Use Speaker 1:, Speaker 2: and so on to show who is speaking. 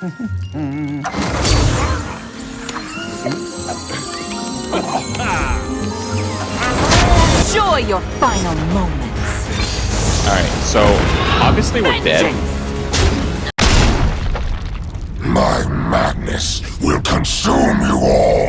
Speaker 1: Enjoy your final moments.
Speaker 2: Alright, so obviously we're dead.
Speaker 3: My madness will consume you all.